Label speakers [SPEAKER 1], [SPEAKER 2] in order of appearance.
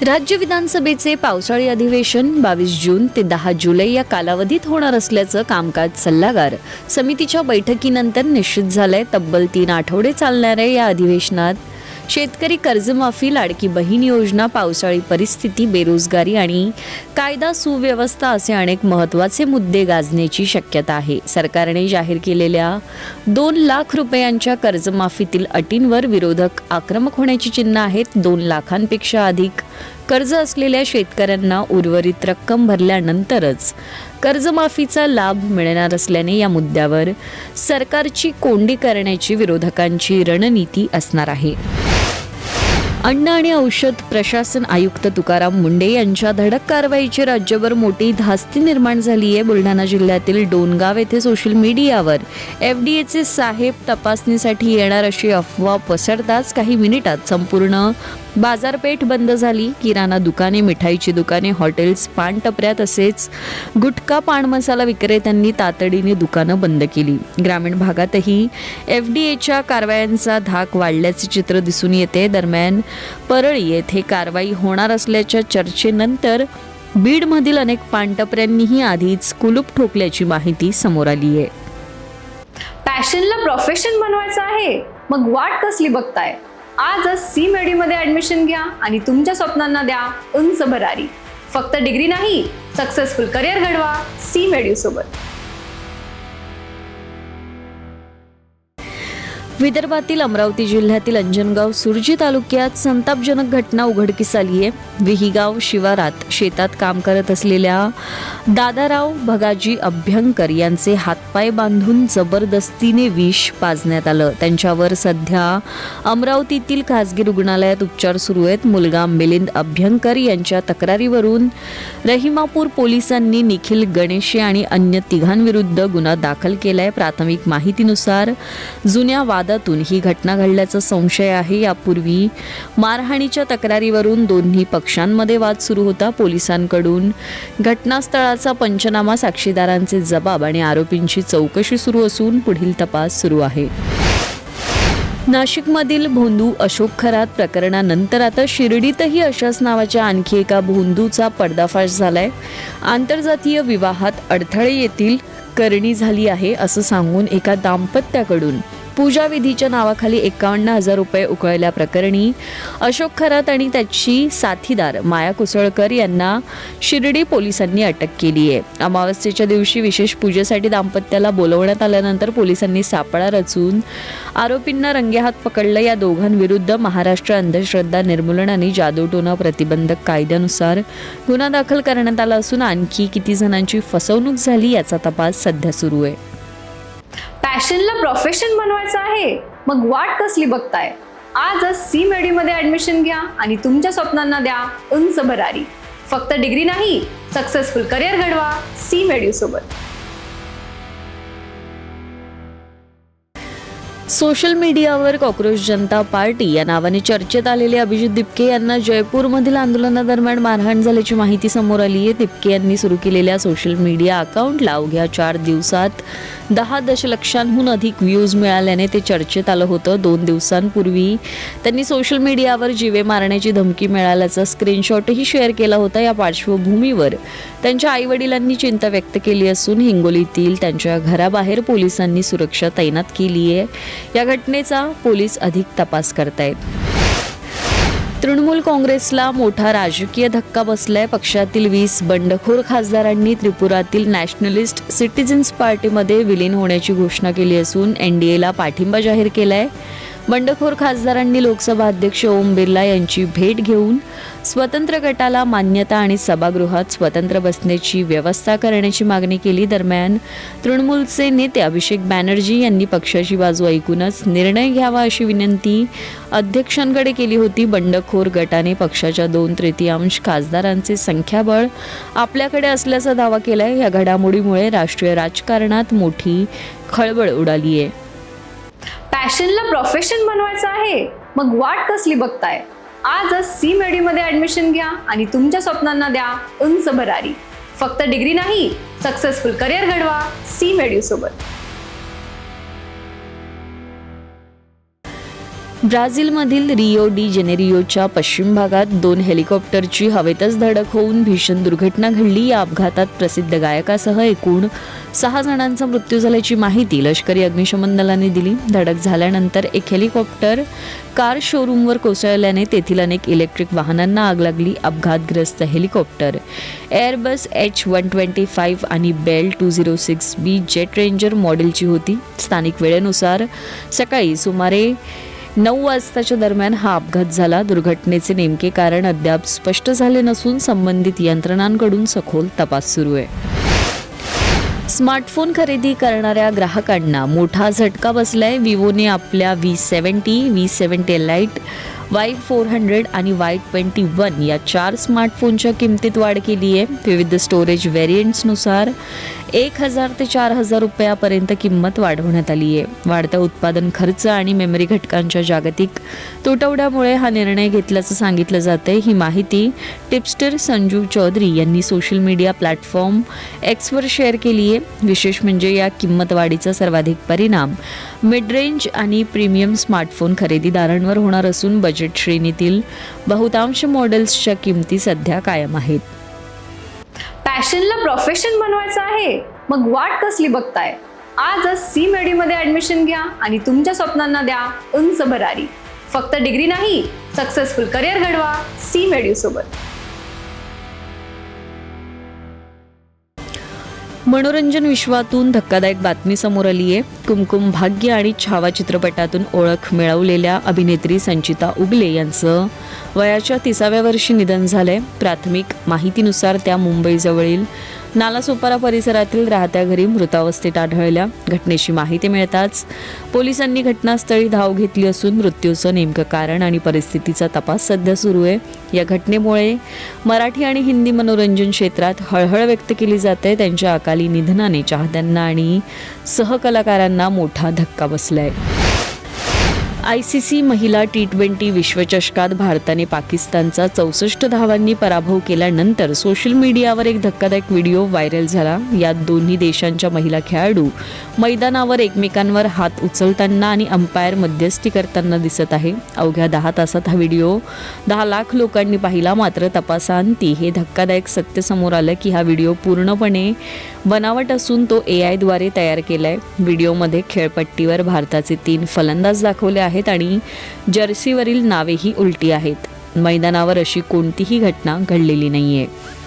[SPEAKER 1] राज्य विधानसभेचे पावसाळी अधिवेशन 22 जून ते 10 जुलै या कालावधीत होणार असल्याचं कामकाज सल्लागार समितीच्या बैठकीनंतर निश्चित झालंय. तब्बल 3 आठवडे चालणाऱ्या या अधिवेशनात शेतकरी कर्जमाफी, लाडकी बहीण योजना, पावसाळी परिस्थिती, बेरोजगारी आणि कायदा सुव्यवस्था असे अनेक महत्त्वाचे मुद्दे गाजण्याची शक्यता आहे. सरकारने जाहीर केलेल्या 2 लाख रुपयांच्या कर्जमाफीतील अटींवर विरोधक आक्रमक होण्याची चिन्ह आहेत. 2 लाखांपेक्षा अधिक कर्ज असलेल्या शेतकऱ्यांना उर्वरित रक्कम भरल्यानंतरच कर्जमाफीचा लाभ मिळणार असल्याने या मुद्द्यावर सरकारची कोंडी करण्याची विरोधकांची रणनीती असणार आहे. अन्न आणि औषध प्रशासन आयुक्त तुकाराम मुंढे यांच्या धडक कारवाईची राज्यभर मोठी धास्ती निर्माण झाली आहे. बुलढाणा जिल्ह्यातील डोणगाव येथे सोशल मीडियावर FDAचे साहेब तपासणीसाठी येणार अशी अफवा पसरताच काही मिनिटात संपूर्ण बाजारपेठ बंद झाली. किराणा दुकाने, मिठाईची दुकाने, हॉटेल्स, पान टपऱ्या तसेच गुटखा, पान मसाला विक्रेत्यांनी तातडीने दुकानं बंद केली. ग्रामीण भागातही FDAच्या कारवायांचा धाक वाढल्याचे चित्र दिसून येते. दरम्यान परळी येथे कारवाई होणार असल्याच्या चर्चेनंतर बीडमधील अनेक पानटपऱ्यांनीही आधीच कुलूप ठोकल्याची माहिती समोर आली आहे.
[SPEAKER 2] पॅशनला प्रोफेशन बनवायचं आहे, मग वाट कसली बघताय? आजच C-MED मध्ये ऍडमिशन घ्या आणि तुमच्या स्वप्नांना द्या उंच भरारी. फक्त डिग्री नाही, सक्सेसफुल करिअर घडवा C-MED सोबत.
[SPEAKER 1] विदर्भातील अमरावती जिल्ह्यातील अंजनगाव सुरजी तालुक्यात संतापजनक घटना उघडकीस आली आहे. विहीगाव शिवारात शेतात काम करत असलेल्या दादाराव भगाजी अभ्यंकर यांचे हातपाय बांधून जबरदस्तीने विष पाजण्यात आलं. त्यांच्यावर सध्या अमरावतीतील खासगी रुग्णालयात उपचार सुरू आहेत. मुलगा मिलिंद अभ्यंकर यांच्या तक्रारीवरून रहिमापूर पोलिसांनी निखिल गणेशे आणि अन्य 3 गुन्हा दाखल केलाय. प्राथमिक माहितीनुसार जुन्या वादातून ही घटना घडल्याचा संशय आहे. यापूर्वी मारहाणीच्या तक्रारीवरून दोन्ही पक्षांमध्ये वाद सुरू होता. पोलिसांकडून घटनास्थळाचा पंचनामा, साक्षीदारांचे जबाब आणि आरोपींची चौकशी सुरू असून पुढील तपास सुरू आहे. नाशिकमधील भोंदू अशोक खरात प्रकरणानंतर आता शिर्डीतही अशाच नावाच्या आणखी एका भोंदूचा पर्दाफाश झालाय. आंतरजातीय विवाहात अडथळे येतील करणी झाली आहे असं सांगून एका दाम्पत्याकडून पूजा विधीच्या नावाखाली 51,000 रुपये उकळल्याप्रकरणी अशोक खरात आणि त्याची साथीदार माया कुसळकर यांना शिर्डी पोलिसांनी अटक केली आहे. अमावस्येच्या दिवशी विशेष पूजेसाठी दाम्पत्याला बोलवण्यात आल्यानंतर पोलिसांनी सापळा रचून आरोपींना रंगेहात पकडलं. या दोघांविरुद्ध महाराष्ट्र अंधश्रद्धा निर्मूलन आणि जादूटोना प्रतिबंधक कायद्यानुसार गुन्हा दाखल करण्यात आला असून आणखी किती जणांची फसवणूक झाली याचा तपास सध्या सुरू आहे.
[SPEAKER 2] पॅशनला प्रोफेशन बनवायचं आहे, मग वाट कसली बघताय? आजच C-MED मध्ये ऍडमिशन घ्या आणि तुमच्या स्वप्नांना द्या उंच भरारी. फक्त डिग्री नाही, सक्सेसफुल करिअर घडवा C-MED सोबत.
[SPEAKER 1] सोशल मीडियावर कॉक्रोच जनता पार्टी या नावाने चर्चेत आलेले अभिजित दिपके यांना जयपूरमधील आंदोलनादरम्यान मारहाण झाल्याची माहिती समोर आली आहे. दिपके यांनी सुरू केलेल्या सोशल मीडिया अकाउंटला अवघ्या 4 दिवसात 10 दशलक्षांहून अधिक व्ह्यूज मिळाल्याने ते चर्चेत आलं होतं. 2 दिवसांपूर्वी त्यांनी सोशल मीडियावर जीवे मारण्याची धमकी मिळाल्याचा स्क्रीनशॉटही शेअर केला होता. या पार्श्वभूमीवर त्यांच्या आईवडिलांनी चिंता व्यक्त केली असून हिंगोलीतील त्यांच्या घराबाहेर पोलिसांनी सुरक्षा तैनात केली आहे. या घटनेचा पोलीस अधिक तपास करतायत. तृणमूल काँग्रेसला मोठा राजकीय धक्का बसलाय. पक्षातील 20 बंडखोर खासदारांनी त्रिपुरातील नॅशनलिस्ट सिटीजन्स पार्टीमध्ये विलीन होण्याची घोषणा केली असून NDAला पाठिंबा जाहीर केलाय. बंडखोर खासदारांनी लोकसभा अध्यक्ष ओम बिर्ला यांची भेट घेऊन स्वतंत्र गटाला मान्यता आणि सभागृहात स्वतंत्र बसण्याची व्यवस्था करण्याची मागणी केली. दरम्यान तृणमूलचे नेते अभिषेक बॅनर्जी यांनी पक्षाची बाजू ऐकूनच निर्णय घ्यावा अशी विनंती अध्यक्षांकडे केली होती. बंडखोर गटाने पक्षाच्या 2/3 खासदारांचे संख्याबळ आपल्याकडे असल्याचा दावा केलाय. या घडामोडीमुळे राष्ट्रीय राजकारणात मोठी खळबळ उडाली आहे.
[SPEAKER 2] पॅशनला प्रोफेशन बनवायचं आहे, मग वाट कसली बघताय? आजच C-MED मध्ये ऍडमिशन घ्या आणि तुमच्या स्वप्नांना द्या उंच भरारी. फक्त डिग्री नाही, सक्सेसफुल करिअर घडवा C-MED सोबत.
[SPEAKER 1] ब्राझीलमधील रिओ डी जेनेरियोच्या पश्चिम भागात 2 हेलिकॉप्टरची हवेतच धडक होऊन भीषण दुर्घटना घडली. या अपघातात प्रसिद्ध गायकासह एकूण 6 जणांचा मृत्यू झाल्याची माहिती लष्करी अग्निशमन दलाने दिली. धडक झाल्यानंतर एक हेलिकॉप्टर कार शोरूमवर कोसळल्याने तेथील अनेक इलेक्ट्रिक वाहनांना आग लागली. अपघातग्रस्त हेलिकॉप्टर एअरबस H125 आणि बेल 206B जेट रेंजर मॉडेलची होती. स्थानिक वेळेनुसार सकाळी सुमारे 9 वाजताच्या दरम्यान हा अपघात झाला. दुर्घटनेचे नेमके कारण अद्याप स्पष्ट झाले नसून संबंधित यंत्रणांकडून सखोल तपास सुरू आहे. स्मार्टफोन खरेदी करणाऱ्या ग्राहकांना मोठा झटका बसलाय. विवोने आपल्या V70, V70 Lite, Y400 आणि Y21 या 4 स्मार्टफोनच्या किमतीत वाढ केली आहे. विविध स्टोरेज व्हेरियंट्सनुसार 1,000 ते 4,000 रुपयापर्यंत किंमत वाढवण्यात आली आहे. वाढत्या उत्पादन खर्च आणि मेमरी घटकांच्या जागतिक तुटवड्यामुळे हा निर्णय घेतल्याचं सांगितलं जातंय. ही माहिती टिप्स्टर संजू चौधरी यांनी सोशल मीडिया प्लॅटफॉर्म Xवर शेअर केली आहे. विशेष म्हणजे या किंमत वाढीचा सर्वाधिक परिणाम मिड रेंज आणि प्रीमियम स्मार्टफोन खरेदीदारांवर होणार असून बजेट श्रेणीतील बहुतांश मॉडेल्सच्या किमती सध्या कायम आहेत.
[SPEAKER 2] पॅशनला प्रोफेशन बनवायचं आहे, मग वाट कसली बघताय? आजच सी मेडीमध्ये ऍडमिशन घ्या आणि तुमच्या स्वप्नांना द्या उंच भरारी. फक्त डिग्री नाही, सक्सेसफुल करिअर घडवा सी मेडी सोबत.
[SPEAKER 1] मनोरंजन विश्वातून धक्कादायक बातमी समोर आली आहे. कुमकुम भाग्य आणि छावा चित्रपटातून ओळख मिळवलेल्या अभिनेत्री संचिता उगले यांचं वयाच्या 30व्या वर्षी निधन झालंय. प्राथमिक माहितीनुसार त्या मुंबईजवळील नालासोपारा परिसरातील राहत्या घरी मृतावस्थेत आढळल्या. घटनेची माहिती मिळताच पोलिसांनी घटनास्थळी धाव घेतली असून मृत्यूचं नेमकं कारण आणि परिस्थितीचा तपास सध्या सुरू आहे. या घटनेमुळे मराठी आणि हिंदी मनोरंजन क्षेत्रात हळहळ व्यक्त केली जाते. त्यांच्या अकाली निधनाने चाहत्यांना आणि सहकलाकारांना मोठा धक्का बसलाय. ICC महिला T20 विश्वचषकात भारताने पाकिस्तानचा 64 धावांनी पराभव केल्यानंतर सोशल मीडियावर एक धक्कादायक व्हिडिओ व्हायरल झाला. यात दोन्ही देशांच्या महिला खेळाडू मैदानावर एकमेकांवर हात उचलताना आणि अंपायर मध्यस्थी करताना दिसत आहे. अवघ्या 10 तासात हा व्हिडिओ 10 लाख लोकांनी पाहिला. मात्र तपासांती हे धक्कादायक सत्य समोर आलं की हा व्हिडिओ पूर्णपणे बनावट असून तो AI द्वारे तयार केलाय. व्हिडिओमध्ये खेळपट्टीवर भारताचे 3 फलंदाज दाखवले आहेत आणि जर्सीवरील नावेही उलटी आहेत. मैदानावर अशी कोणतीही घटना घडलेली नाहीये.